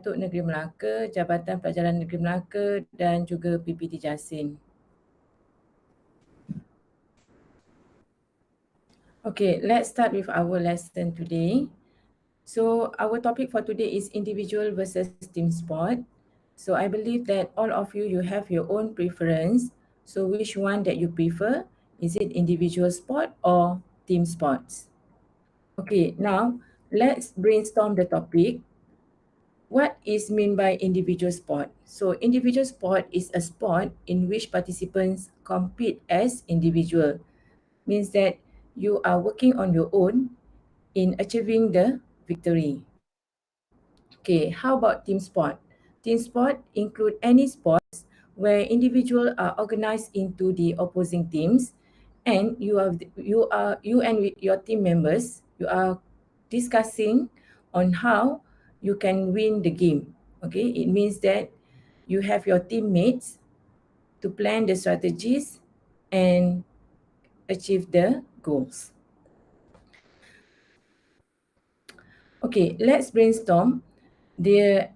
Datuk Negeri Melaka, Jabatan Pelajaran Negeri Melaka dan juga PPT Jasin. Okay, let's start with our lesson today. So our topic for today is individual versus team sport. So I believe that all of you have your own preference. So which one that you prefer? Is it individual sport or team sports? Okay, now let's brainstorm the topic. What is meant by individual sport? So individual sport is a sport in which participants compete as individual. Means that you are working on your own in achieving the victory. Okay, how about team sport? Team sport include any sports where individuals are organized into the opposing teams, and you and your team members, you are discussing on how you can win the game. Okay, it means that you have your teammates to plan the strategies and achieve the goals. Okay, let's brainstorm the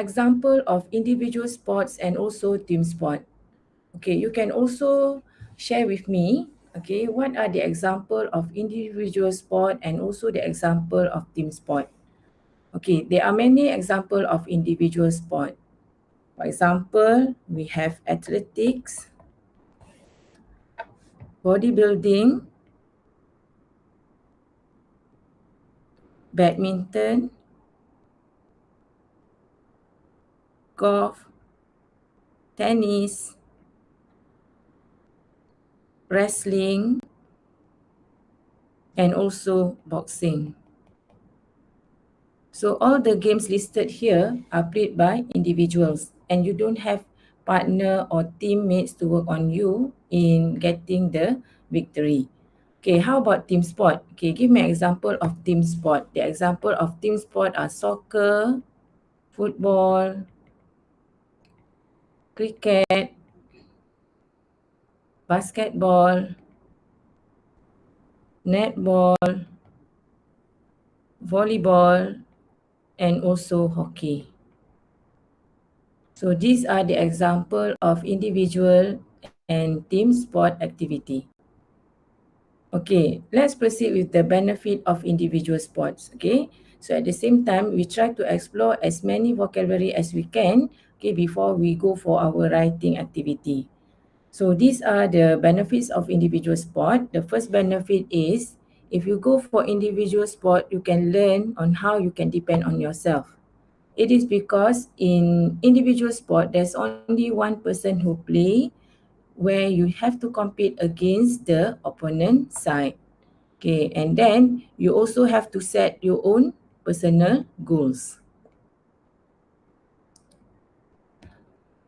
example of individual sports and also team sport. Okay, you can also share with me, okay, what are the example of individual sport and also the example of team sport. Okay, there are many example of individual sport. For example, we have athletics, bodybuilding, badminton, golf, tennis, wrestling, and also boxing. So all the games listed here are played by individuals, and you don't have partner or teammates to work on you in getting the victory. Okay, how about team sport? Okay, give me an example of team sport. The example of team sport are soccer, football, cricket, basketball, netball, volleyball, and also hockey. So these are the example of individual and team sport activity. Okay, let's proceed with the benefit of individual sports. Okay, so at the same time, we try to explore as many vocabulary as we can, okay, before we go for our writing activity. So these are the benefits of individual sport. The first benefit is, if you go for individual sport, you can learn on how you can depend on yourself. It is because in individual sport, there's only one person who play, where you have to compete against the opponent side. Okay, and then you also have to set your own personal goals.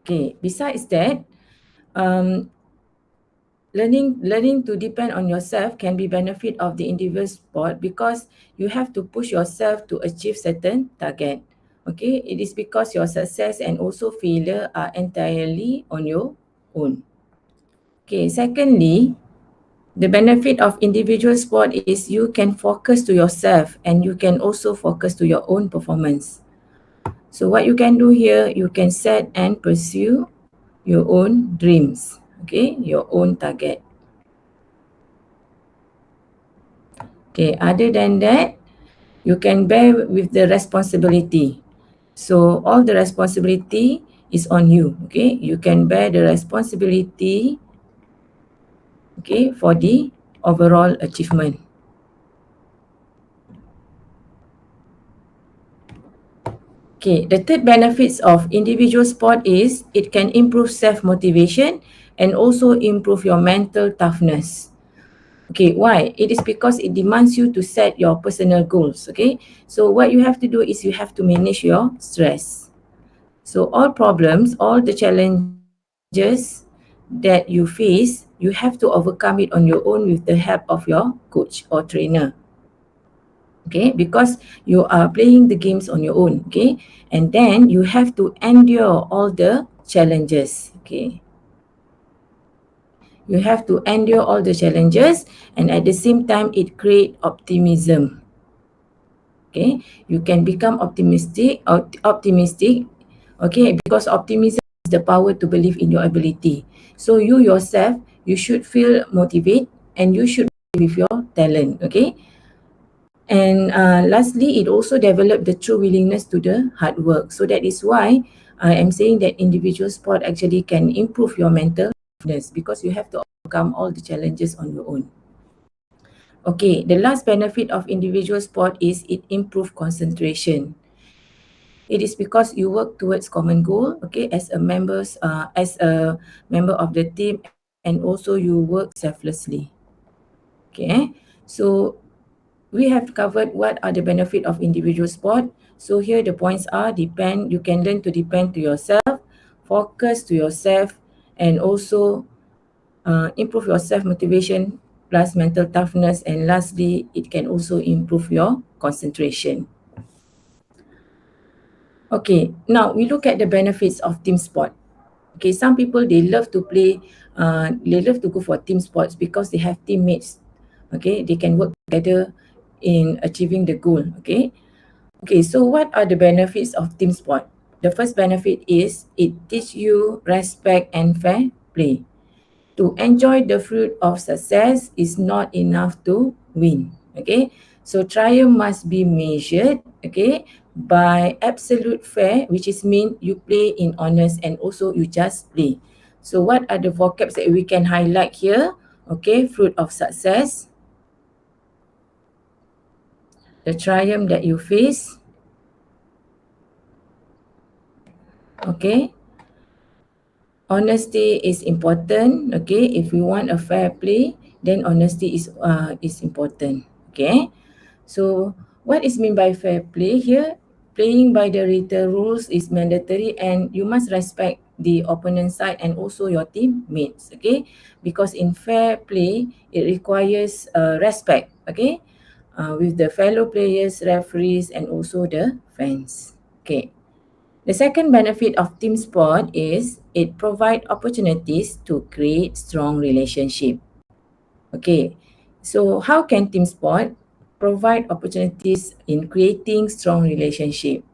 Okay, besides that, um, learning to depend on yourself can be benefit of the individual sport because you have to push yourself to achieve certain target. Okay, it is because your success and also failure are entirely on your own. Okay, secondly, the benefit of individual sport is you can focus to yourself and you can also focus to your own performance. So what you can do here, you can set and pursue your own dreams, okay, your own target. Okay, other than that, you can bear with the responsibility. So all the responsibility is on you, okay? You can bear the responsibility, okay, for the overall achievement. Okay, the third benefits of individual sport is it can improve self-motivation and also improve your mental toughness. Okay, why? It is because it demands you to set your personal goals, okay? So what you have to do is you have to manage your stress. So all problems, all the challenges that you face, you have to overcome it on your own with the help of your coach or trainer. Okay, because you are playing the games on your own, okay? And then you have to endure all the challenges, okay? You have to endure all the challenges, and at the same time it create optimism. Okay, you can become optimistic, okay, because optimism is the power to believe in your ability. So you yourself, you should feel motivated and you should believe with your talent, okay. And lastly, it also developed the true willingness to the hard work. So that is why I am saying that individual sport actually can improve your mental fitness, because you have to overcome all the challenges on your own. Okay, the last benefit of individual sport is it improves concentration. It is because you work towards common goal, okay, as a member of the team, and also you work selflessly. Okay, so we have covered what are the benefit of individual sport. So here the points are: depend, you can learn to depend to yourself, focus to yourself, and also improve your self motivation plus mental toughness, and lastly it can also improve your concentration. Okay, now we look at the benefits of team sport. Okay, some people they love to play, they love to go for team sports because they have teammates. Okay, they can work together in achieving the goal. Okay, okay. So what are the benefits of team sport? The first benefit is it teach you respect and fair play. To enjoy the fruit of success is not enough to win. Okay, so triumph must be measured, okay, by absolute fair, which is mean you play in honest and also you just play. So what are the vocabs that we can highlight here? Okay, fruit of success, the triumph that you face, okay. Honesty is important, okay. If we want a fair play, then honesty is important, okay. So what is mean by fair play here? Playing by the written rules is mandatory and you must respect the opponent side and also your teammates, okay? Because in fair play, it requires respect, okay? With the fellow players, referees, and also the fans, okay? The second benefit of team sport is it provides opportunities to create strong relationship. Okay, so how can team sport provide opportunities in creating strong relationship?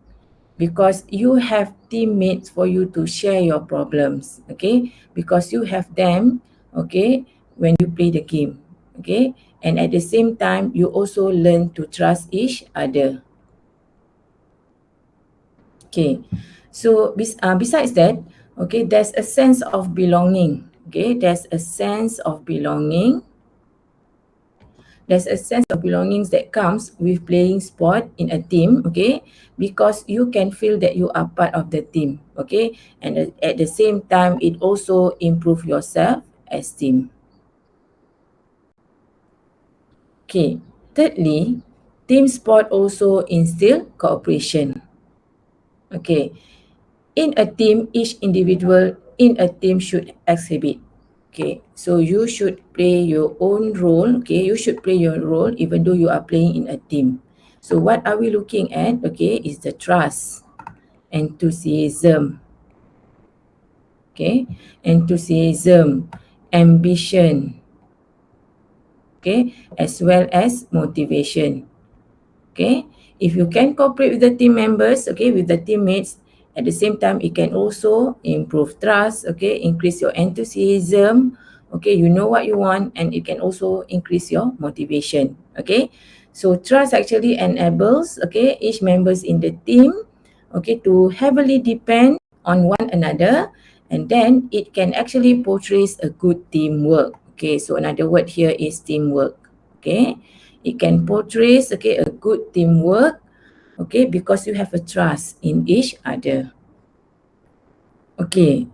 Because you have teammates for you to share your problems, okay? Because you have them, okay, when you play the game, okay? And at the same time, you also learn to trust each other. Okay, so besides that, okay, there's a sense of belonging. Okay, there's a sense of belonging. There's a sense of belongings that comes with playing sport in a team. Okay, because you can feel that you are part of the team. Okay, and at the same time, it also improve your self-esteem. Okay, thirdly, team sport also instill cooperation. Okay, in a team, each individual in a team should exhibit. Okay, so you should play your own role. Okay, you should play your role even though you are playing in a team. So what are we looking at? Okay, is the trust, enthusiasm. Okay, enthusiasm, ambition. Okay, as well as motivation. Okay, if you can cooperate with the team members, okay, with the teammates, at the same time it can also improve trust, okay, increase your enthusiasm, okay, you know what you want, and it can also increase your motivation. Okay, so trust actually enables, okay, each members in the team, okay, to heavily depend on one another, and then it can actually portrays a good teamwork. Okay, so another word here is teamwork. Okay, it can portrays, okay, a good teamwork, okay, because you have a trust in each other. Okay,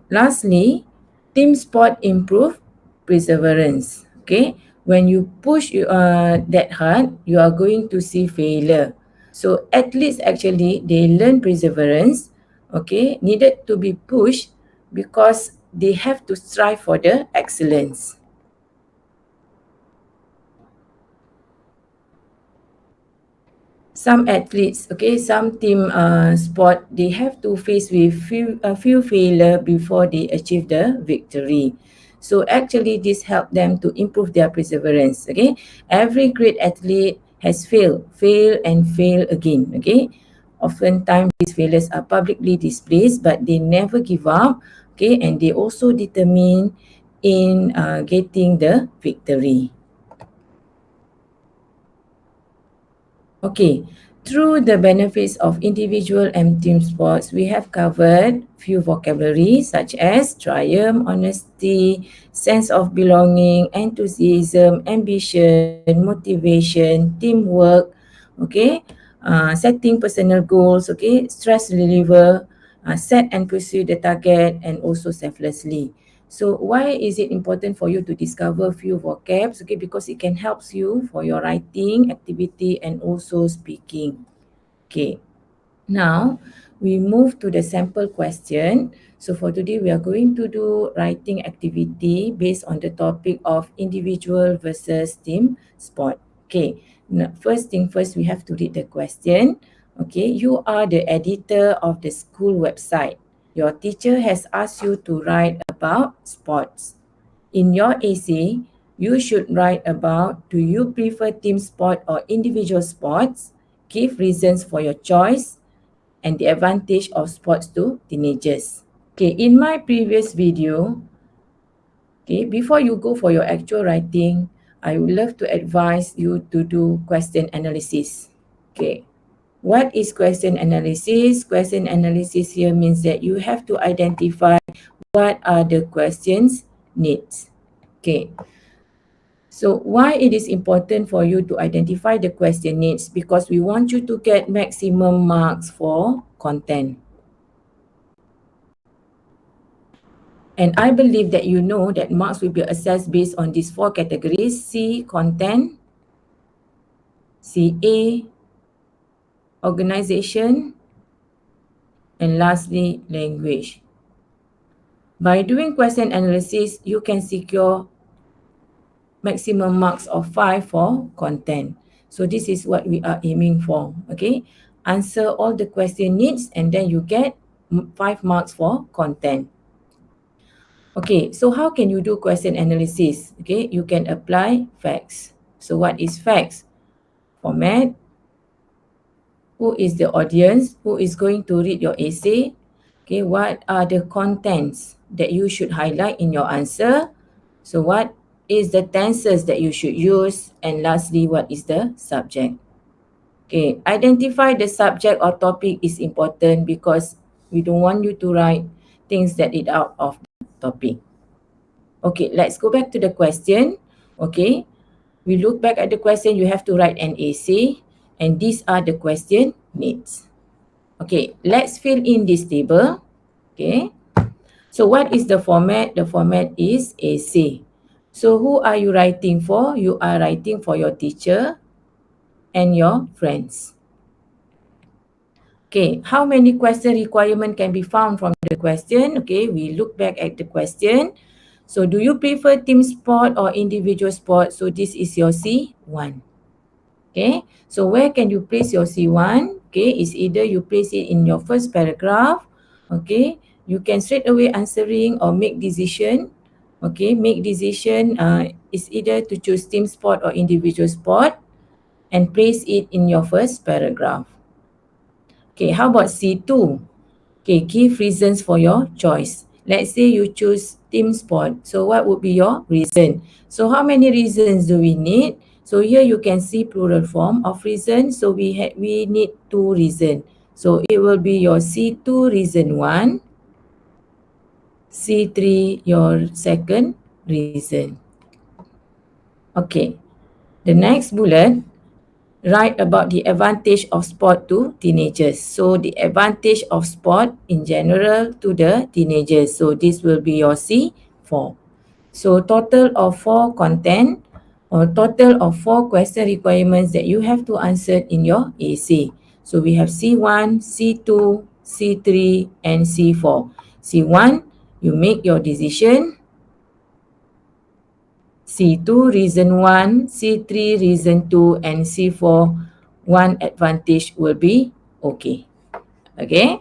lastly, team sport improve perseverance. Okay, when you push that hard, you are going to see failure. So athletes actually they learn perseverance, okay, needed to be pushed because they have to strive for the excellence. Some athletes, okay, some team sport, they have to face with few failure before they achieve the victory. So actually this help them to improve their perseverance. Okay, every great athlete has failed and fail again. Okay, oftentimes these failures are publicly displayed, but they never give up. Okay, and they also determine in getting the victory. Okay, through the benefits of individual and team sports, we have covered few vocabularies such as triumph, honesty, sense of belonging, enthusiasm, ambition, motivation, teamwork, okay, setting personal goals, okay, stress reliever, set and pursue the target, and also selflessly. So why is it important for you to discover few vocabs? Okay, because it can help you for your writing activity and also speaking. Okay, now we move to the sample question. So for today, we are going to do writing activity based on the topic of individual versus team sport. Okay, now, first thing first, we have to read the question. Okay, you are the editor of the school website. Your teacher has asked you to write about sports. In your essay, you should write about, do you prefer team sport or individual sports? Give reasons for your choice and the advantage of sports to teenagers. Okay, in my previous video, okay, before you go for your actual writing, I would love to advise you to do question analysis. Okay, what is question analysis? Question analysis here means that you have to identify what are the questions needs. Okay, so why it is important for you to identify the question needs? Because we want you to get maximum marks for content. And I believe that you know that marks will be assessed based on these four categories: C, content; CA, organization; and lastly, language. By doing question analysis, you can secure maximum marks of 5 for content. So this is what we are aiming for. Okay, answer all the question needs and then you get 5 marks for content. Okay, so how can you do question analysis? Okay, you can apply facts. So what is facts? Format, who is the audience, who is going to read your essay, okay, what are the contents that you should highlight in your answer, so what is the tenses that you should use, and lastly, what is the subject. Okay, identify the subject or topic is important because we don't want you to write things that is out of the topic. Okay, let's go back to the question. Okay, we look back at the question, you have to write an essay, and these are the question needs. Okay, let's fill in this table. Okay, so what is the format? The format is essay. So who are you writing for? You are writing for your teacher and your friends. Okay, how many question requirement can be found from the question? Okay, we look back at the question. So do you prefer team sport or individual sport? So this is your C1. Okay, so where can you place your C1? Okay, it's either you place it in your first paragraph. Okay, you can straight away answering or make decision. Okay, make decision is either to choose team sport or individual sport and place it in your first paragraph. Okay, how about C2? Okay, give reasons for your choice. Let's say you choose team sport. So what would be your reason? So how many reasons do we need? So here you can see plural form of reason. So we need 2 reasons. So it will be your C2 reason 1, C3 your second reason. Okay, the next bullet, write about the advantage of sport to teenagers. So the advantage of sport in general to the teenagers. So this will be your C4. So total of 4 content or total of 4 question requirements that you have to answer in your essay. So we have C1, C2, C3 and C4. C1, you make your decision. C2 reason 1, C3 reason 2 and C4 one advantage will be okay. Okay.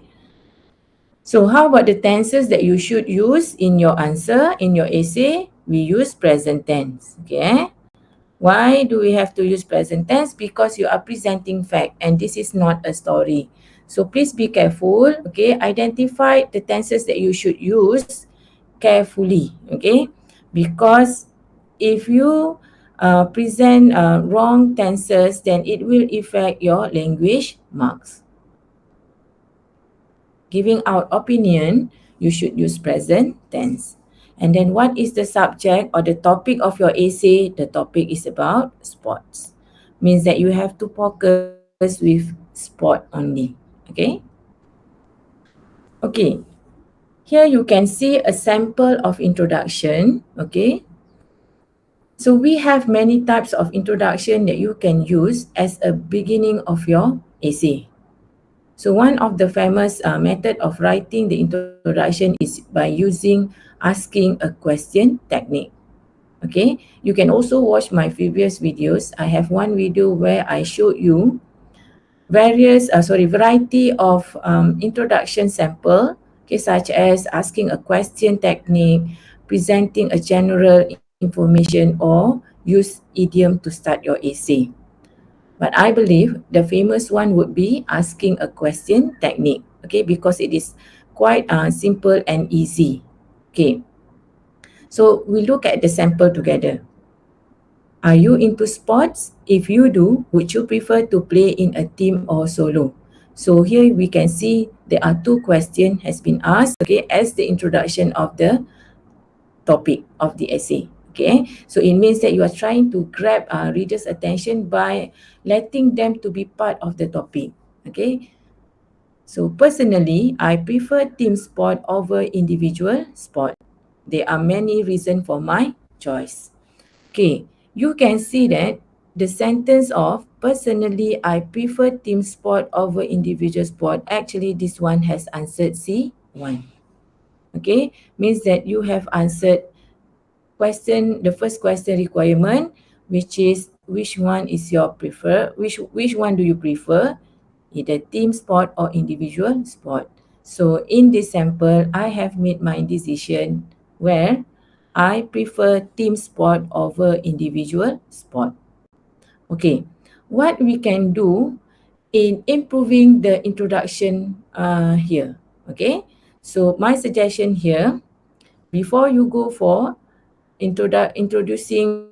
So how about the tenses that you should use in your answer, in your essay? We use present tense. Okay. Why do we have to use present tense? Because you are presenting fact and this is not a story. So please be careful, okay? Identify the tenses that you should use carefully, okay? Because if you present wrong tenses, then it will affect your language marks. Giving out opinion, you should use present tense. And then what is the subject or the topic of your essay? The topic is about sports. Means that you have to focus with sport only. Okay? Okay. Here you can see a sample of introduction. Okay? So we have many types of introduction that you can use as a beginning of your essay. So one of the famous method of writing the introduction is by using asking a question technique. Okay, you can also watch my previous videos. I have one video where I showed you variety of introduction sample, okay, such as asking a question technique, presenting a general information, or use idiom to start your essay. But I believe the famous one would be asking a question technique, okay, because it is quite simple and easy. Okay, so we look at the sample together. Are you into sports? If you do, would you prefer to play in a team or solo? So here we can see there are two questions has been asked, okay, as the introduction of the topic of the essay. Okay, so it means that you are trying to grab readers' attention by letting them to be part of the topic. Okay, so personally, I prefer team sport over individual sport. There are many reasons for my choice. Okay, you can see that the sentence of personally I prefer team sport over individual sport. Actually, this one has answered C1. Okay, means that you have answered the first question requirement, which is which one is your which one do you prefer, either team sport or individual sport. So in this sample, I have made my decision where I prefer team sport over individual sport. Okay, what we can do in improving the introduction here. Okay, so my suggestion here, before you go for introducing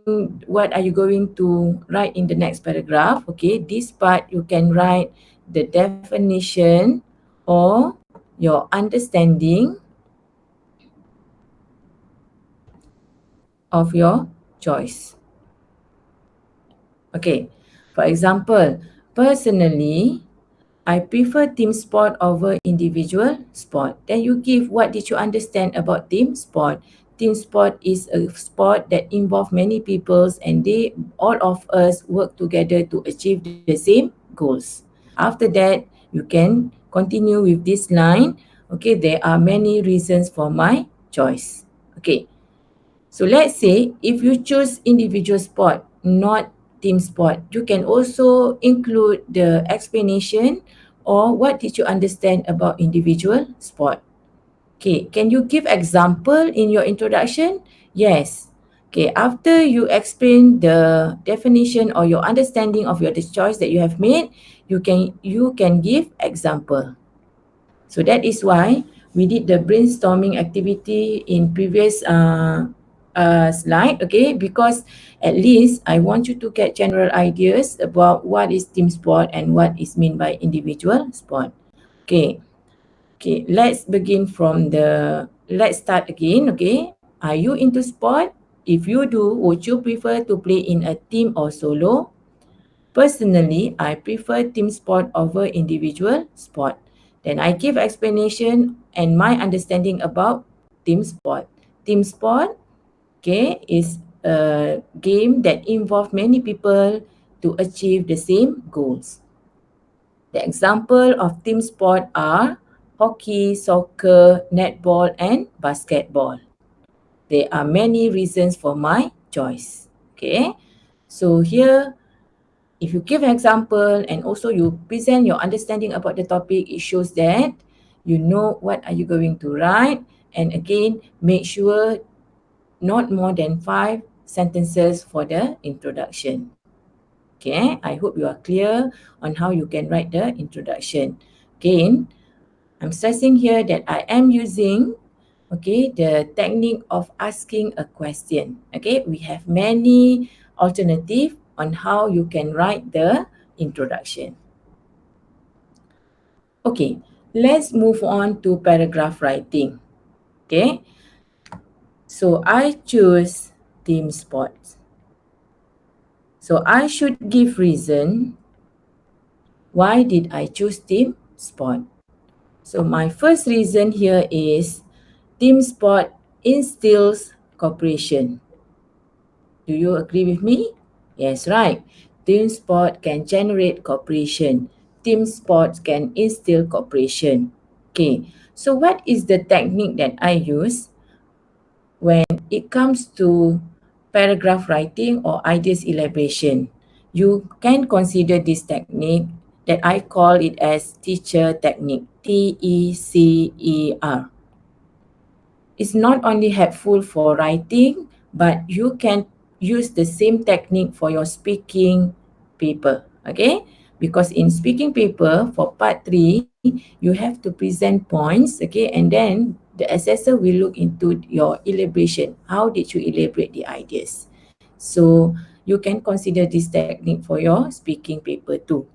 what are you going to write in the next paragraph, okay, this part you can write the definition or your understanding of your choice. Okay, for example, personally I prefer team sport over individual sport. Then you give what did you understand about team sport. Team sport is a sport that involves many peoples and they all of us work together to achieve the same goals. After that, you can continue with this line. Okay, there are many reasons for my choice. Okay, so let's say if you choose individual sport, not team sport, you can also include the explanation or what did you understand about individual sport. Okay, can you give example in your introduction? Yes. Okay, after you explain the definition or your understanding of your the choice that you have made, you can give example. So that is why we did the brainstorming activity in previous slide, okay, because at least I want you to get general ideas about what is team sport and what is meant by individual sport. Okay, okay, let's start again, okay. Are you into sport? If you do, would you prefer to play in a team or solo? Personally, I prefer team sport over individual sport. Then I give explanation and my understanding about team sport. Team sport, okay, is a game that involves many people to achieve the same goals. The example of team sport are hockey, soccer, netball, and basketball. There are many reasons for my choice. Okay, so here if you give an example and also you present your understanding about the topic, it shows that you know what are you going to write. And again, make sure not more than 5 sentences for the introduction. Okay, I hope you are clear on how you can write the introduction. Again, I'm stressing here that I am using, okay, the technique of asking a question. Okay, we have many alternatives on how you can write the introduction. Okay, let's move on to paragraph writing. Okay, so I choose team sports. So I should give reason why did I choose team sport. So my first reason here is team sport instills cooperation. Do you agree with me? Yes, right. Team sport can generate cooperation. Team sports can instill cooperation. Okay, so what is the technique that I use when it comes to paragraph writing or ideas elaboration? You can consider this technique that I call it as teacher technique, TECER. It's not only helpful for writing, but you can use the same technique for your speaking paper, okay? Because in speaking paper for part 3, you have to present points, okay? And then the assessor will look into your elaboration. How did you elaborate the ideas? So you can consider this technique for your speaking paper too.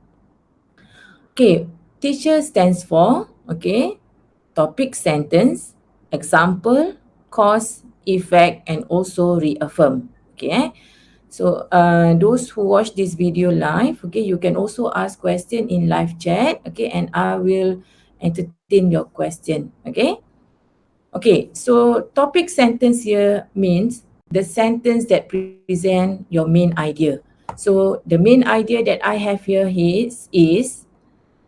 Okay, teacher stands for, okay, topic sentence, example, cause, effect, and also reaffirm. Okay. So those who watch this video live, okay, you can also ask question in live chat, okay, and I will entertain your question. Okay. Okay, so topic sentence here means the sentence that present your main idea. So the main idea that I have here is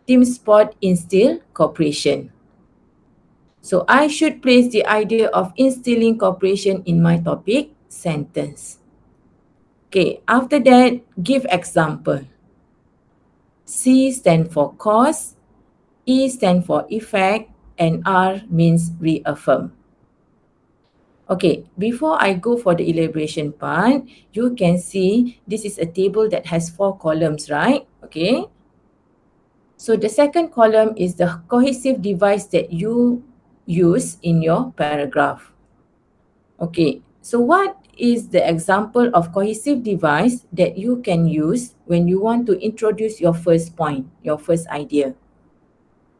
team sport instill cooperation. So I should place the idea of instilling cooperation in my topic sentence. Okay, after that, give example. C stand for cause, E stand for effect, and R means reaffirm. Okay, before I go for the elaboration part, you can see this is a table that has 4 columns, right? Okay. So the second column is the cohesive device that you use in your paragraph. Okay, so what is the example of cohesive device that you can use when you want to introduce your first point, your first idea?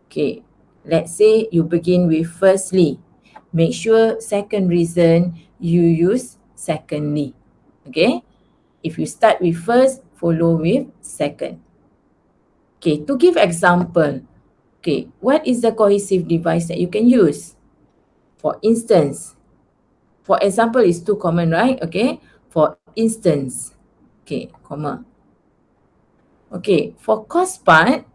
Okay, let's say you begin with firstly. Make sure second reason you use secondly. Okay, if you start with first, follow with second. Okay, to give example, okay, what is the cohesive device that you can use? For instance, for example is too common, right? Okay, for instance, okay, comma. Okay, for cause part,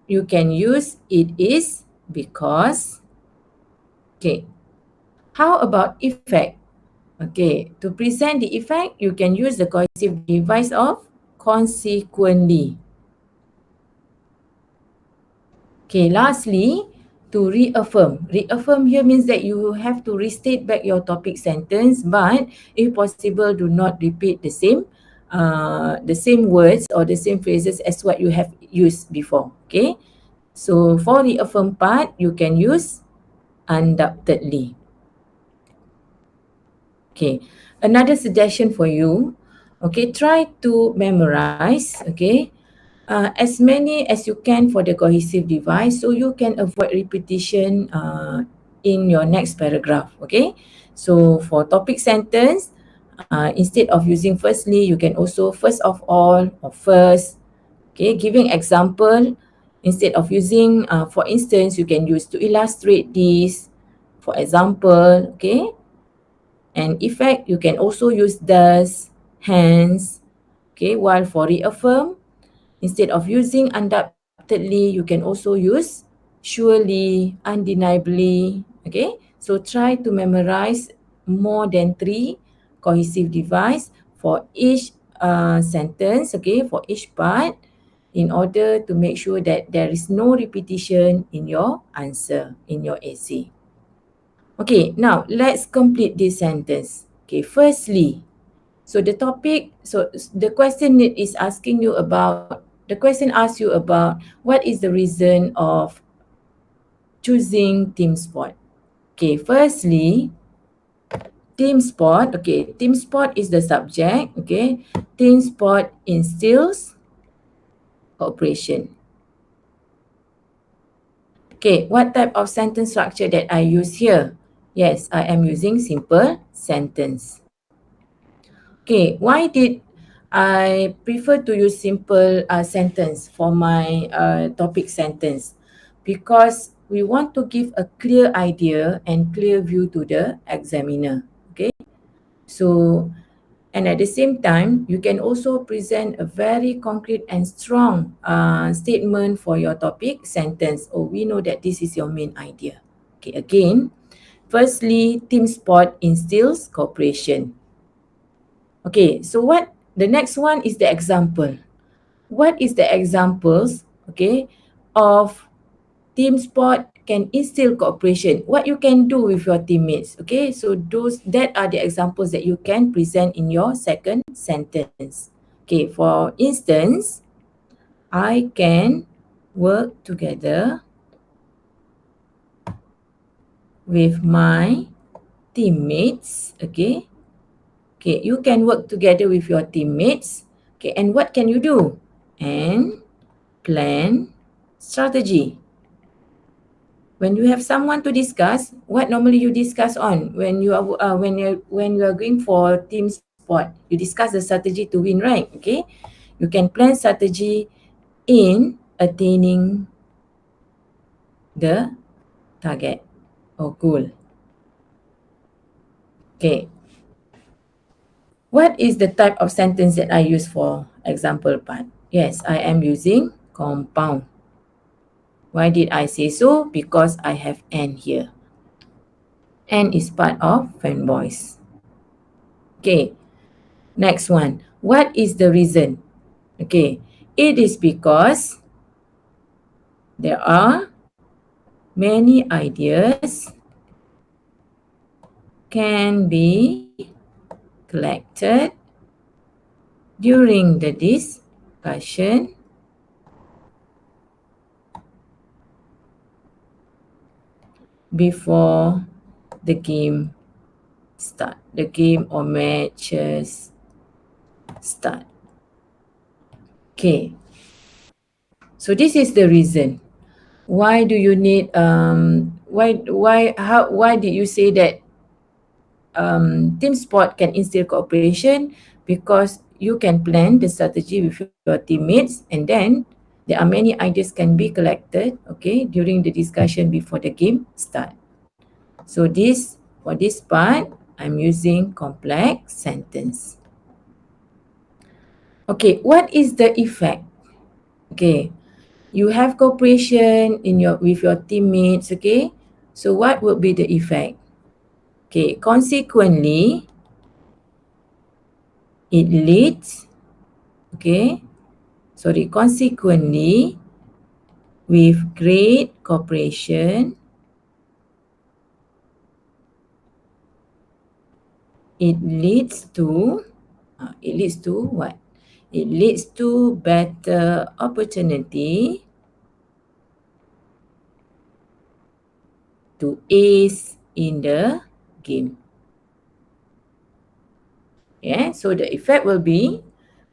you can use it is because. Okay, how about effect? Okay, to present the effect, you can use the cohesive device of consequently. Okay, lastly, to reaffirm. Reaffirm here means that you have to restate back your topic sentence, but if possible, do not repeat the same words or the same phrases as what you have used before. Okay, so for reaffirm part, you can use undoubtedly. Okay, another suggestion for you. Okay, try to memorize. Okay, as many as you can for the cohesive device so you can avoid repetition in your next paragraph. Okay, so for topic sentence, instead of using firstly, you can also first of all or first. Okay, giving example, instead of using for instance, you can use to illustrate this, for example. Okay, and effect, you can also use thus, hence. Okay, while for reaffirm, instead of using undoubtedly, you can also use surely, undeniably. Okay, so try to memorize more than 3 cohesive device for each sentence, okay, for each part, in order to make sure that there is no repetition in your answer, in your essay. Okay, now let's complete this sentence. Okay, firstly, So the question is asking you about, the question asks you about what is the reason of choosing team sport. Okay, firstly, team sport. Okay, team sport is the subject. Okay, team sport instills cooperation. Okay, what type of sentence structure that I use here? Yes, I am using simple sentence. Okay, why did I prefer to use simple sentence for my topic sentence? Because we want to give a clear idea and clear view to the examiner. Okay, so and at the same time, you can also present a very concrete and strong statement for your topic sentence. Oh, we know that this is your main idea. Okay, again, firstly, team sport instills cooperation. Okay, so what the next one is the example. What is the examples, okay, of team sport can instill cooperation? What you can do with your teammates, okay? So those that are the examples that you can present in your second sentence. Okay, for instance, I can work together with my teammates, okay? Okay, you can work together with your teammates. Okay, and what can you do? And plan strategy. When you have someone to discuss, what normally you discuss on when you are going for team sport, you discuss the strategy to win, right? Okay, you can plan strategy in attaining the target or goal. Okay, what is the type of sentence that I use for example part? Yes, I am using compound. Why did I say so? Because I have N here. N is part of fanboys. Okay, next one. What is the reason? Okay, it is because there are many ideas can be collected during the discussion before the game start. The game or matches start. Okay, so this is the reason. Why do you need why did you say that team sport can instill cooperation? Because you can plan the strategy with your teammates, and then there are many ideas can be collected, okay, during the discussion before the game start. So this, for this part, I'm using complex sentence. Okay, what is the effect? Okay, you have cooperation in your with your teammates, okay? So what would be the effect? Okay, consequently, it leads, okay? Sorry, consequently, with great cooperation, it leads to what? It leads to better opportunity to ace in the game. Yeah, so the effect will be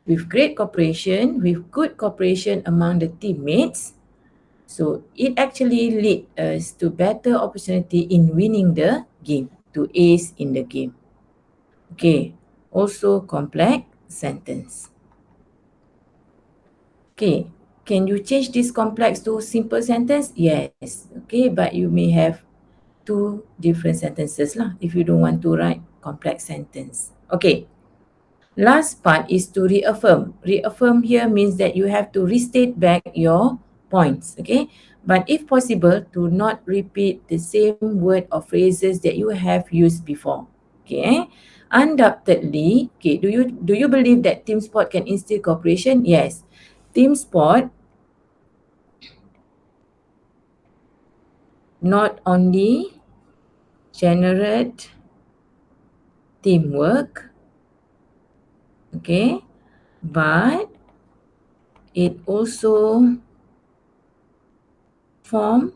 with great cooperation, with good cooperation among the teammates. So it actually lead us to better opportunity in winning the game, to ace in the game. Okay, also complex sentence. Okay, can you change this complex to simple sentence? Yes. Okay, but you may have two different sentences lah if you don't want to write complex sentence. Okay, last part is to reaffirm. Reaffirm here means that you have to restate back your points, okay? But if possible, to not repeat the same word or phrases that you have used before, okay? Undoubtedly, okay, do you believe that team sport can instill cooperation? Yes. Team sport not only generate teamwork, Okay, but it also form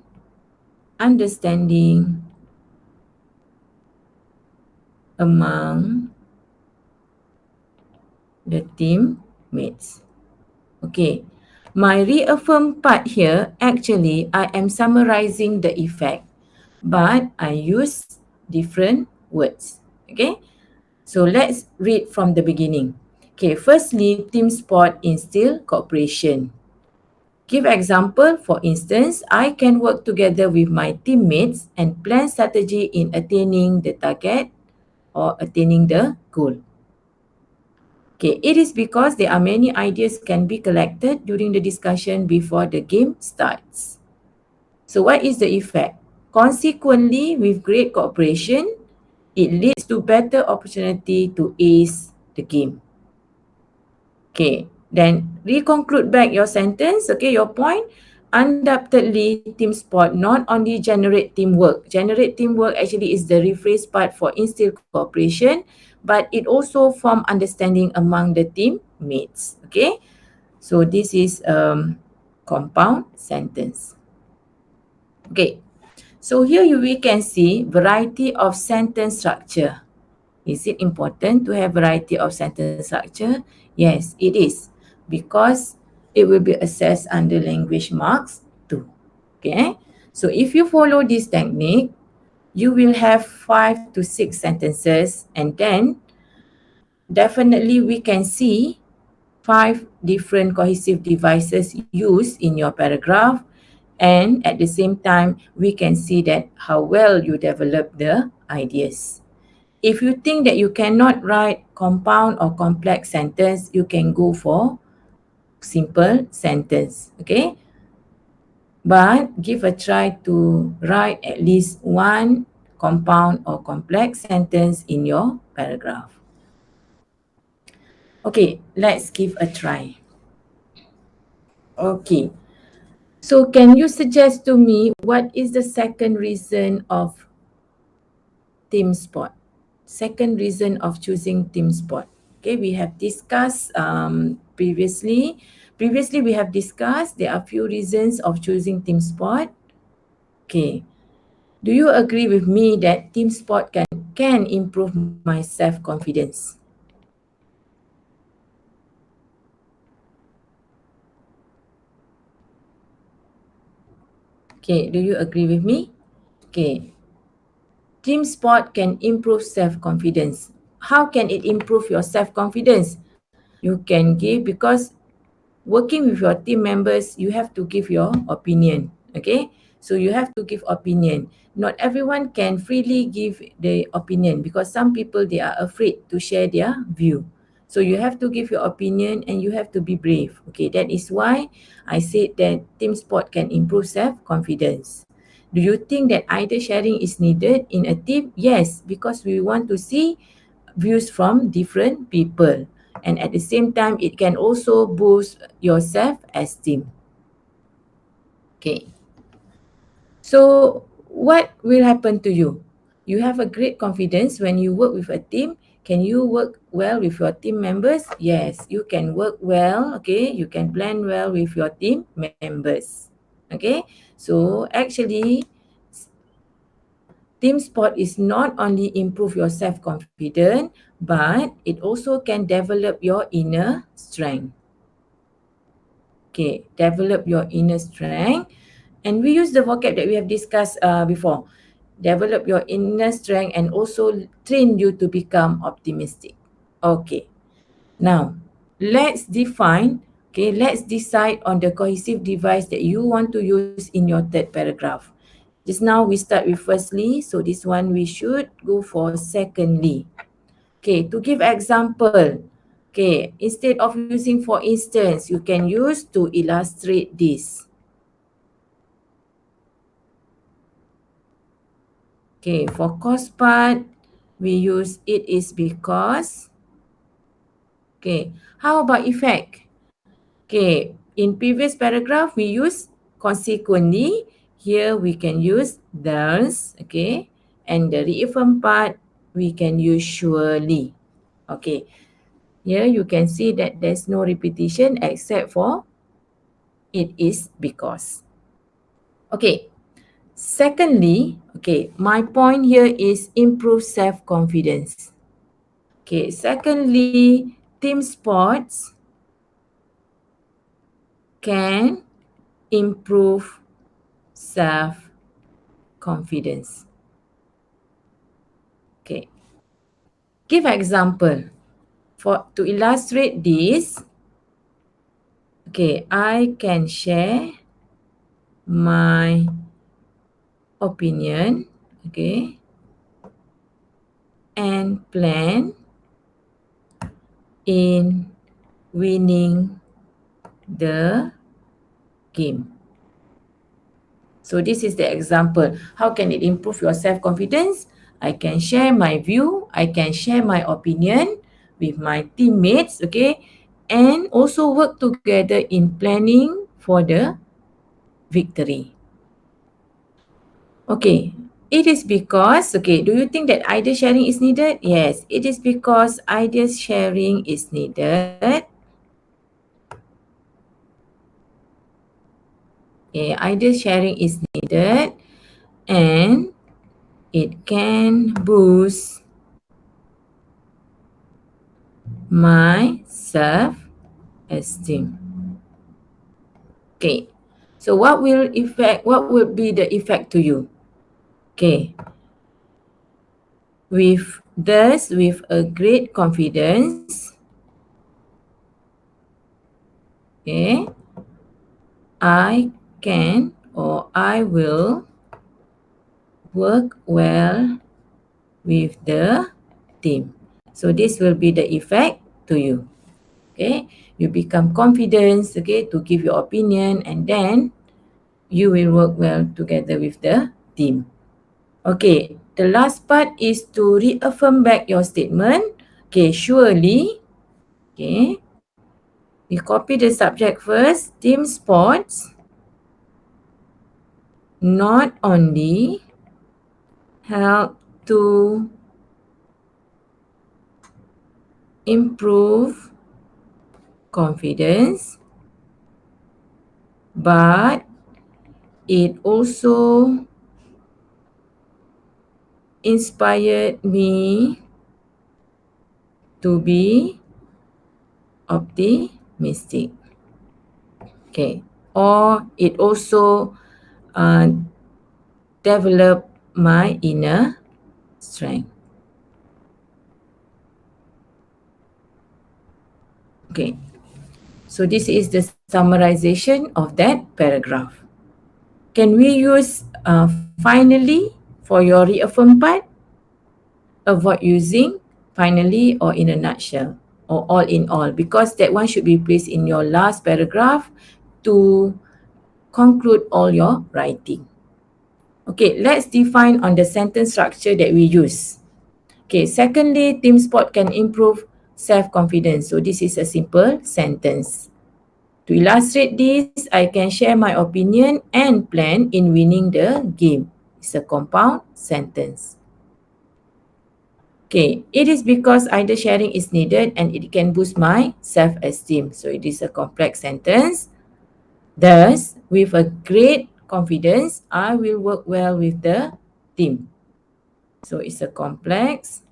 understanding among the teammates. Okay, my reaffirm part here, actually I am summarizing the effect, but I use different words. Okay, so let's read from the beginning. Okay, firstly, team sport instill cooperation. Give example, for instance, I can work together with my teammates and plan strategy in attaining the target or attaining the goal. Okay, it is because there are many ideas can be collected during the discussion before the game starts. So what is the effect? Consequently, with great cooperation, it leads to better opportunity to ace the game. Okay, then reconclude back your sentence. Okay, your point. Undoubtedly, team sport not only generate teamwork. Generate teamwork actually is the rephrase part for instill cooperation, but it also form understanding among the teammates. Okay, so this is compound sentence. Okay, so here we can see variety of sentence structure. Is it important to have variety of sentence structure? Yes, it is, because it will be assessed under language marks too. Okay, so if you follow this technique, you will have 5 to 6 sentences, and then definitely we can see 5 different cohesive devices used in your paragraph, and at the same time we can see that how well you develop the ideas. If you think that you cannot write compound or complex sentence, you can go for simple sentence. Okay, but give a try to write at least one compound or complex sentence in your paragraph. Okay, let's give a try. Okay, so can you suggest to me what is the second reason of team sport? Second reason of choosing team sport. Okay, we have discussed previously. Previously, we have discussed there are few reasons of choosing team sport. Okay, do you agree with me that team sport can improve my self-confidence? Okay, do you agree with me? Okay, team sport can improve self-confidence. How can it improve your self-confidence? You can give, because working with your team members, you have to give your opinion. Okay, so you have to give opinion. Not everyone can freely give the opinion, because some people, they are afraid to share their view. So you have to give your opinion and you have to be brave. Okay, that is why I said that team sport can improve self-confidence. Do you think that either sharing is needed in a team? Yes, because we want to see views from different people, and at the same time it can also boost your self-esteem. Okay, so what will happen to you? You have a great confidence when you work with a team. Can you work well with your team members? Yes, you can work well. Okay, you can blend well with your team members. Okay, so actually team sport is not only improve your self-confidence, but it also can develop your inner strength. Okay, develop your inner strength. And we use the vocab that we have discussed before. Develop your inner strength and also train you to become optimistic. Okay, now let's define, okay, let's decide on the cohesive device that you want to use in your third paragraph. Just now we start with firstly, so this one we should go for secondly. Okay, to give example, okay, instead of using for instance, you can use to illustrate this. Okay, for cause part, we use it is because. Okay, how about effect? Okay, in previous paragraph, we use consequently. Here we can use thus, okay. And the reaffirm part, we can use surely. Okay, Here you can see that there's no repetition except for it is because. Okay. Secondly, okay, my point here is improve self-confidence. Okay, secondly, team sports can improve self-confidence. Okay, give example. To illustrate this, okay, I can share my opinion, okay, and plan in winning the game. So this is the example. How can it improve your self-confidence? I can share my view, I can share my opinion with my teammates, okay, and also work together in planning for the victory. Okay, it is because, okay, do you think that idea sharing is needed? Yes, it is because idea sharing is needed. Okay, idea sharing is needed and it can boost my self-esteem. Okay, so what will be the effect to you? Okay, with a great confidence, okay, I can or I will work well with the team. So this will be the effect to you. Okay, you become confident, okay, to give your opinion, and then you will work well together with the team. Okay, the last part is to reaffirm back your statement. Okay, surely, okay, we copy the subject first. Team sports not only help to improve confidence, but it also inspired me to be optimistic. Okay, or it also uh, developed my inner strength. Okay, so this is the summarization of that paragraph. Can we use finally for your reaffirm part? Avoid using finally or in a nutshell or all in all, because that one should be placed in your last paragraph to conclude all your writing. Okay, let's define on the sentence structure that we use. Okay, secondly, team sport can improve self-confidence. So this is a simple sentence. To illustrate this, I can share my opinion and plan in winning the game. It's a compound sentence. Okay, it is because either sharing is needed and it can boost my self-esteem. So it is a complex sentence. Thus, with a great confidence, I will work well with the team. So it's a complex.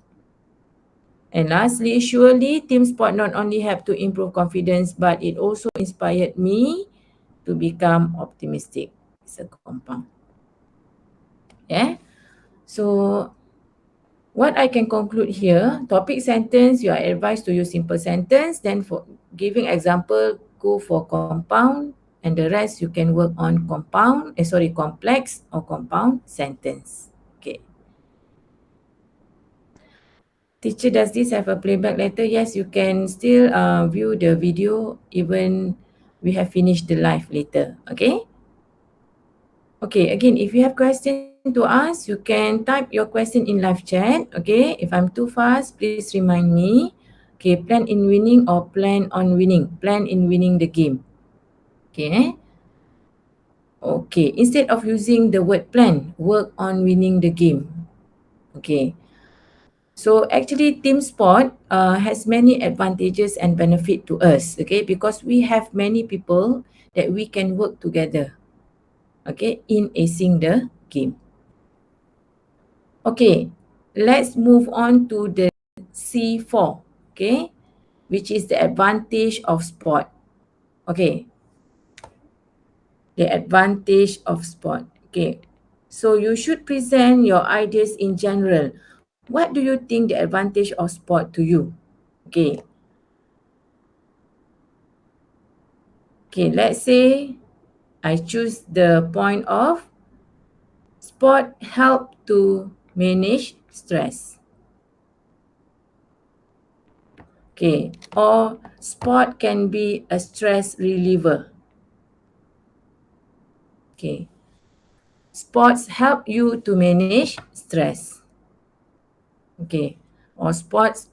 And lastly, surely team sport not only help to improve confidence, but it also inspired me to become optimistic. It's a compound. Yeah. So what I can conclude here, topic sentence, you are advised to use simple sentence. Then for giving example, go for compound, and the rest you can work on complex or compound sentence. Okay. Teacher, does this have a playback later? Yes, you can still view the video even we have finished the live later. Okay. Okay, again, if you have question to ask, you can type your question in live chat. Okay, if I'm too fast, please remind me. Okay, plan in winning or plan on winning. Plan in winning the game. Okay. Okay, instead of using the word plan, work on winning the game. Okay. So actually team sport has many advantages and benefit to us, okay, because we have many people that we can work together, okay, in acing the game. Okay, let's move on to the C4, okay, which is the advantage of sport. Okay, the advantage of sport. Okay, so you should present your ideas in general. What do you think the advantage of sport to you? Okay, okay, let's say I choose the point of sport help to manage stress. Okay, or sport can be a stress reliever. Okay, sports help you to manage stress. Okay, or sports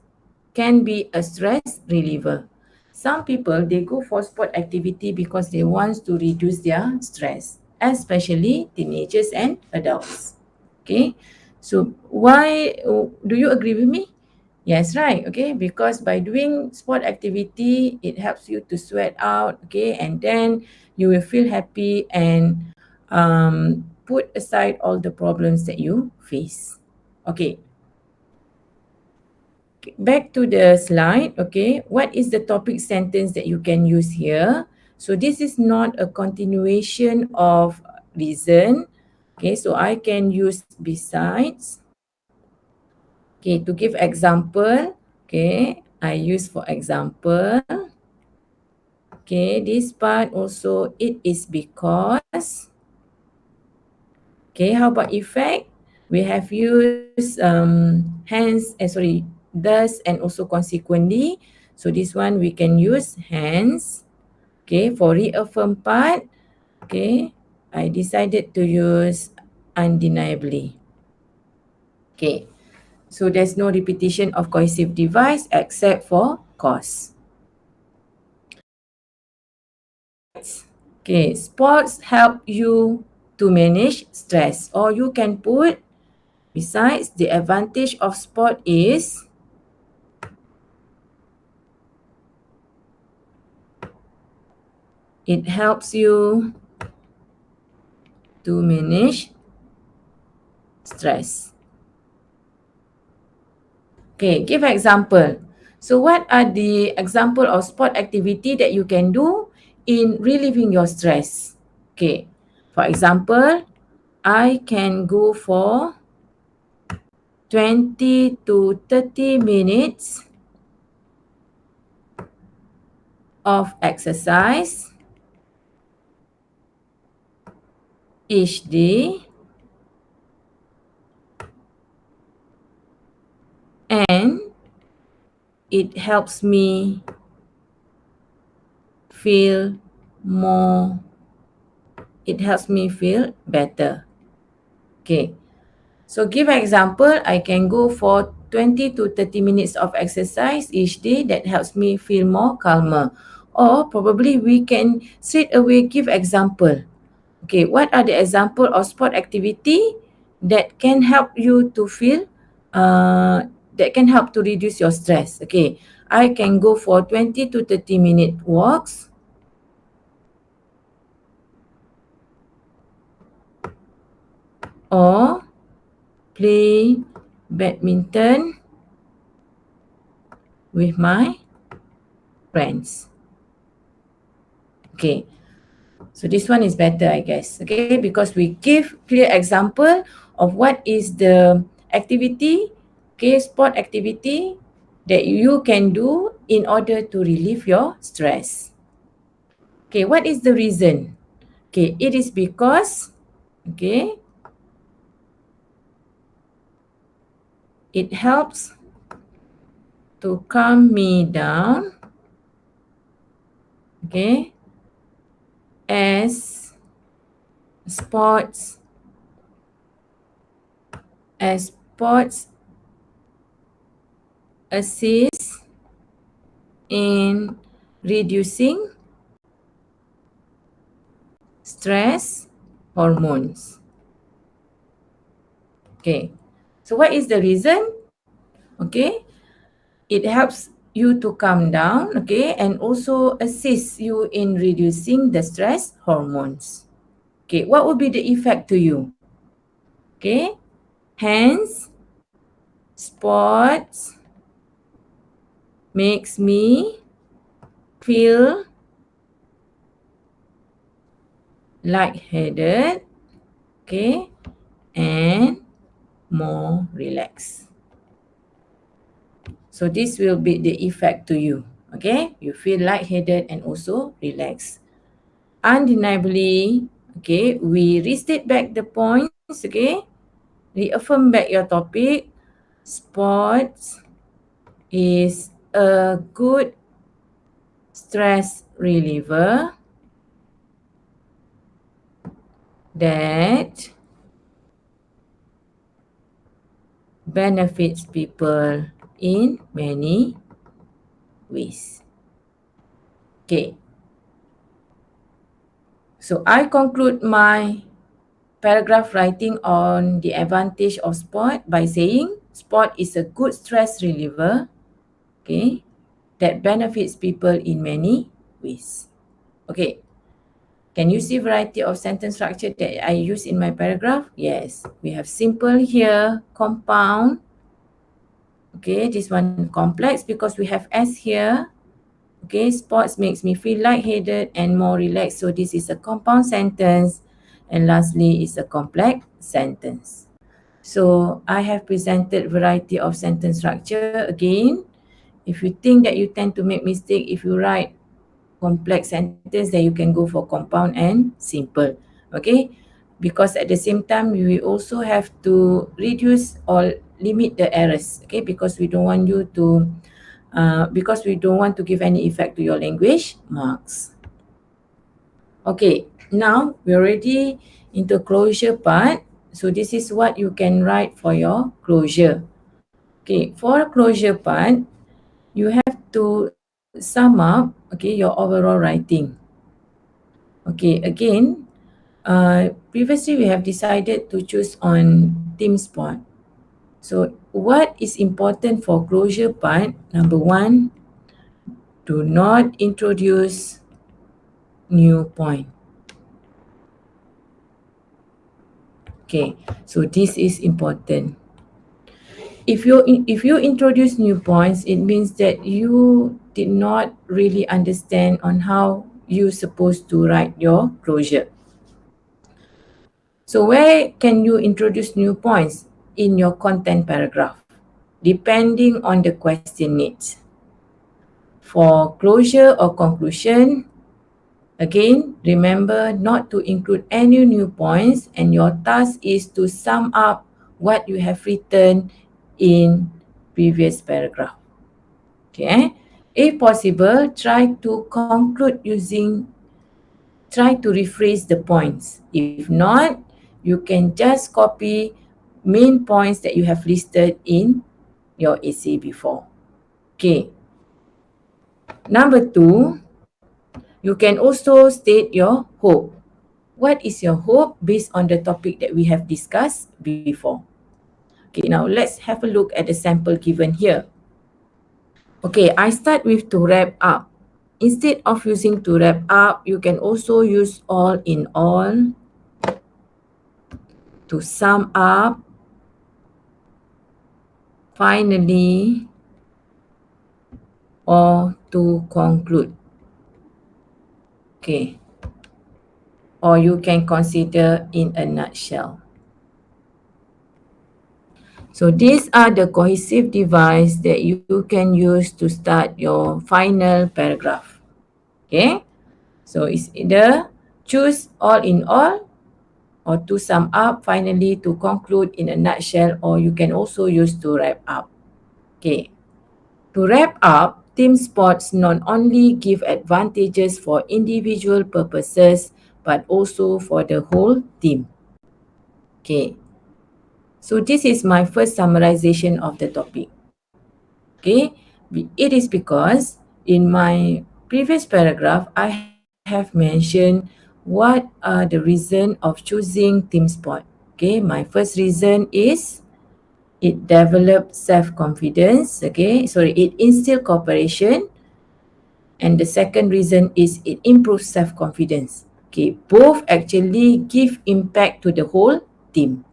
can be a stress reliever. Some people they go for sport activity because they want to reduce their stress, especially teenagers and adults. Okay, so why do you agree with me? Yes, right. Okay, because by doing sport activity, it helps you to sweat out. Okay, and then you will feel happy and put aside all the problems that you face. Okay, back to the slide. Okay, what is the topic sentence that you can use here? So this is not a continuation of reason. Okay, so I can use besides. Okay, to give example, okay, I use for example. Okay, this part also it is because. Okay, how about effect? We have used thus and also consequently. So this one we can use hence. Okay, for reaffirm part, okay, I decided to use undeniably. Okay, so there's no repetition of cohesive device except for cause. Okay, sports help you to manage stress, or you can put besides the advantage of sport is it helps you to manage stress. Okay, give an example. So what are the example of sport activity that you can do in relieving your stress? Okay, for example, I can go for 20 to 30 minutes of exercise each day, and it helps me feel more, it helps me feel better. Okay, so give an example, I can go for 20 to 30 minutes of exercise each day that helps me feel more calmer. Or probably we can straight away give example. Okay, what are the example of sport activity that can help you to feel, that can help to reduce your stress? Okay, I can go for 20 to 30 minute walks, or play badminton with my friends. Okay, so this one is better, I guess. Okay, because we give clear example of what is the activity, okay, sport activity that you can do in order to relieve your stress. Okay, what is the reason? Okay, it is because, okay, it helps to calm me down, okay, as sports, as sports assist in reducing stress hormones. Okay, so what is the reason? Okay, it helps you to calm down, okay, and also assists you in reducing the stress hormones. Okay, what would be the effect to you? Okay, hence, sports makes me feel lightheaded, okay, and more relaxed. So this will be the effect to you, okay? You feel lightheaded and also relaxed. Undeniably, okay, we restate back the points, okay? Reaffirm back your topic. Sports is a good stress reliever that benefits people in many ways. Okay, so I conclude my paragraph writing on the advantage of sport by saying sport is a good stress reliever, okay, that benefits people in many ways. Okay, can you see variety of sentence structure that I use in my paragraph? Yes, we have simple here, compound. Okay, this one complex because we have S here. Okay, sports makes me feel lightheaded and more relaxed. So this is a compound sentence. And lastly is a complex sentence. So I have presented variety of sentence structure. Again, if you think that you tend to make mistake if you write complex sentence, then you can go for compound and simple. Okay, because at the same time we also have to reduce or limit the errors. Okay, because we don't want you to because we don't want to give any effect to your language marks. Okay, now we're already into closure part. So this is what you can write for your closure. Okay, for closure part, you have to sum up, okay, your overall writing. Okay, again, previously we have decided to choose on team sport. So what is important for closure part? Number one, do not introduce new point. Okay, so this is important. If you introduce new points, it means that you did not really understand on how you supposed to write your closure. So where can you introduce new points? In your content paragraph, depending on the question needs. For closure or conclusion, again, remember not to include any new points, and your task is to sum up what you have written in previous paragraph. Okay. If possible, try to rephrase the points. If not, you can just copy main points that you have listed in your essay before. Okay. Number two, you can also state your hope. What is your hope based on the topic that we have discussed before? Okay, now let's have a look at the sample given here. Okay, I start with to wrap up. Instead of using to wrap up, you can also use all in all, to sum up, finally, or to conclude. Okay, or you can consider in a nutshell. So these are the cohesive device that you can use to start your final paragraph. Okay, so it's either choose all in all, or to sum up, finally, to conclude, in a nutshell, or you can also use to wrap up. Okay, to wrap up, team sports not only give advantages for individual purposes but also for the whole team. Okay, so this is my first summarization of the topic. Okay, it is because in my previous paragraph, I have mentioned what are the reason of choosing team sport. Okay, my first reason is it develops self-confidence, it instills cooperation, and the second reason is it improves self-confidence. Okay, both actually give impact to the whole team.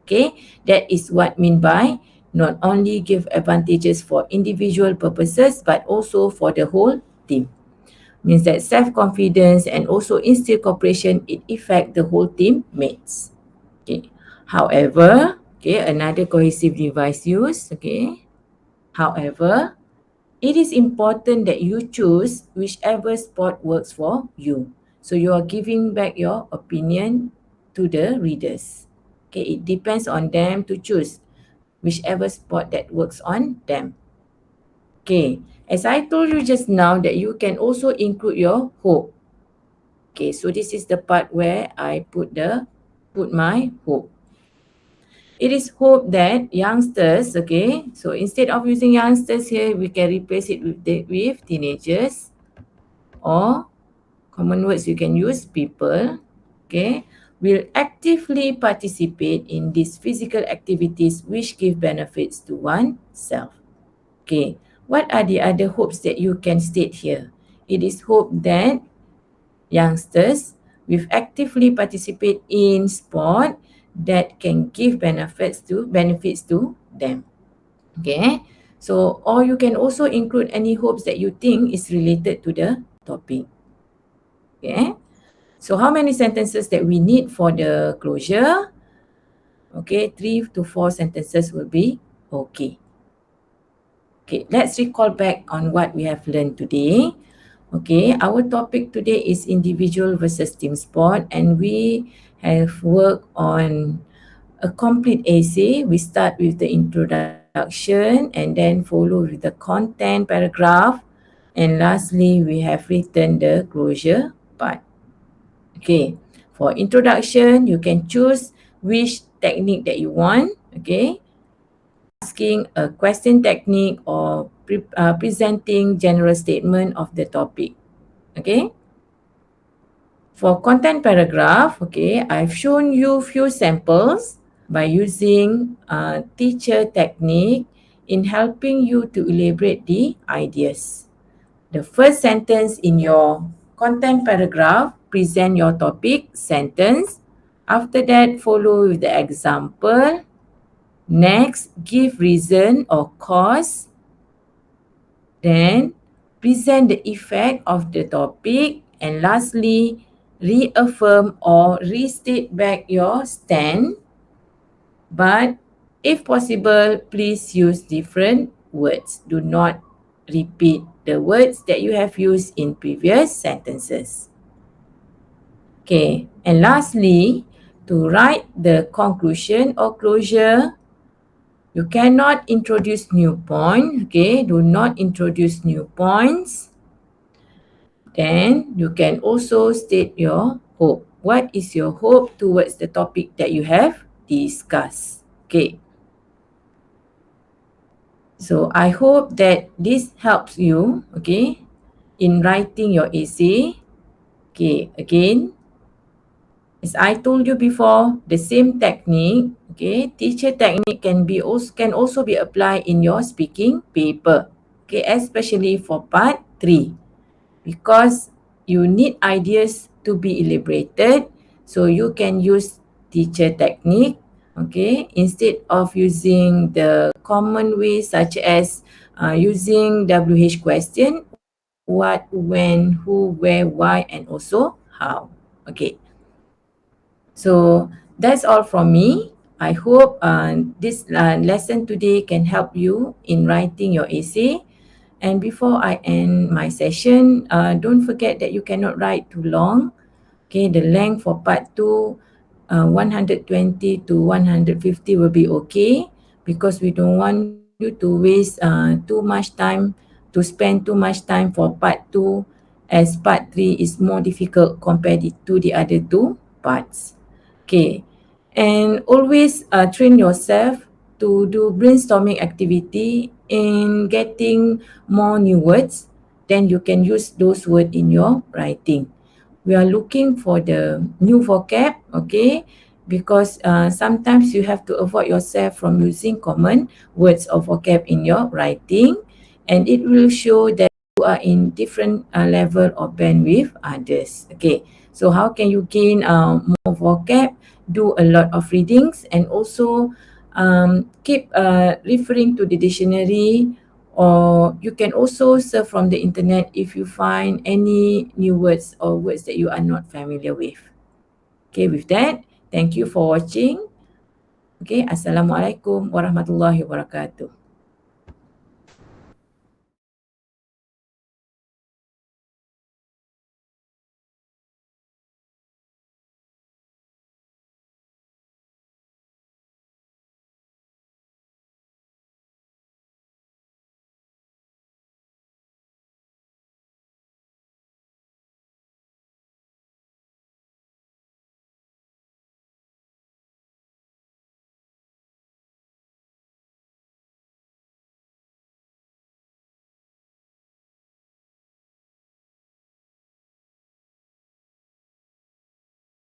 Okay, that is what mean by not only give advantages for individual purposes but also for the whole team. Means that self-confidence and also instill cooperation, it affect the whole team mates. Okay. However, another cohesive device use. However, it is important that you choose whichever spot works for you. So you are giving back your opinion to the readers. Okay, it depends on them to choose whichever spot that works on them. Okay, as I told you just now that you can also include your hope. Okay, so this is the part where I put my hope. It is hoped that youngsters, so instead of using youngsters here, we can replace it with teenagers, or common words you can use people, will actively participate in these physical activities which give benefits to oneself. Okay, what are the other hopes that you can state here? It is hoped that youngsters will actively participate in sport that can give benefits to them. Okay, so or you can also include any hopes that you think is related to the topic. Okay, so how many sentences that we need for the closure? Okay, 3 to 4 sentences will be okay. Okay, let's recall back on what we have learned today. Okay, our topic today is individual versus team sport, and we have worked on a complete essay. We start with the introduction and then follow with the content paragraph, and lastly we have written the closure part. Okay, for introduction you can choose which technique that you want. Okay, asking a question technique or presenting general statement of the topic. Okay, for content paragraph, I've shown you few samples by using teacher technique in helping you to elaborate the ideas. The first sentence in your content paragraph, present your topic sentence. After that, follow with the example. Next, give reason or cause. Then, present the effect of the topic. And lastly, reaffirm or restate back your stand. But if possible, please use different words. Do not repeat the words that you have used in previous sentences. Okay, and lastly, to write the conclusion or closure, you cannot introduce new points. Do not introduce new points. Then you can also state your hope. What is your hope towards the topic that you have discussed? Okay. So I hope that this helps you, in writing your essay. Okay, again, as I told you before, the same technique, teacher technique can also be applied in your speaking paper. Okay, especially for part 3. Because you need ideas to be elaborated, so you can use teacher technique, instead of using the common way such as using WH question, what, when, who, where, why, and also how. Okay, so that's all from me. I hope this lesson today can help you in writing your essay. And before I end my session, don't forget that you cannot write too long. Okay, the length for part 2, 120 to 150 will be okay, because we don't want you to waste spend too much time for part 2, as part 3 is more difficult compared to the other two parts. Okay, and always train yourself to do brainstorming activity in getting more new words. Then you can use those words in your writing. We are looking for the new vocab, because sometimes you have to avoid yourself from using common words or vocab in your writing, and it will show that you are in different level of band with others. Okay, so how can you gain more vocab? Do a lot of readings, and also keep referring to the dictionary, or you can also surf from the internet if you find any new words or words that you are not familiar with. Okay, with that, thank you for watching. Okay, Assalamualaikum warahmatullahi wabarakatuh.